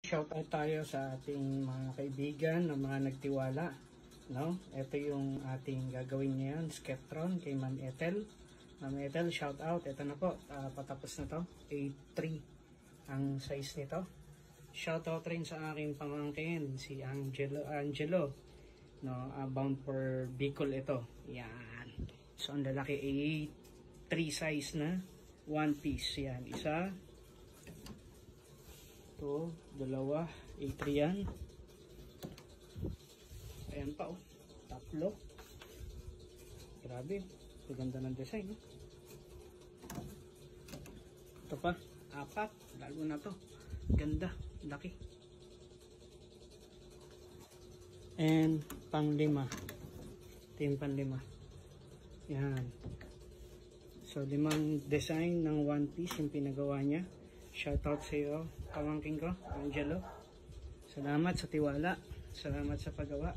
Shoutout tayo sa ating mga kaibigan na mga nagtiwala. No? Ito yung ating gagawin ngayon, Skeptron kay Ma'am Ethel. Ma'am Ethel, shoutout. Ito na po, patapos na to. 8.3 ang size nito. Shoutout rin sa aking pamangkin, si Angelo. No, bound for Bicol ito. Yan. So, ang lalaki 8.3 size na. One piece. Yan. Isa. Ito. Dalawa. 8.3 yan. Ayan pa, oh. Tatlo. Grabe. Ganda ng design, eh. Ito pa. 4. Lalo na to. Ganda. Laki. And pang-5. Ito yung pang-5. Yan. So, 5 design ng one piece yung pinagawa niya. Shoutout sa iyo, pamangkin ko, Angelo. Salamat sa tiwala. Salamat sa paggawa.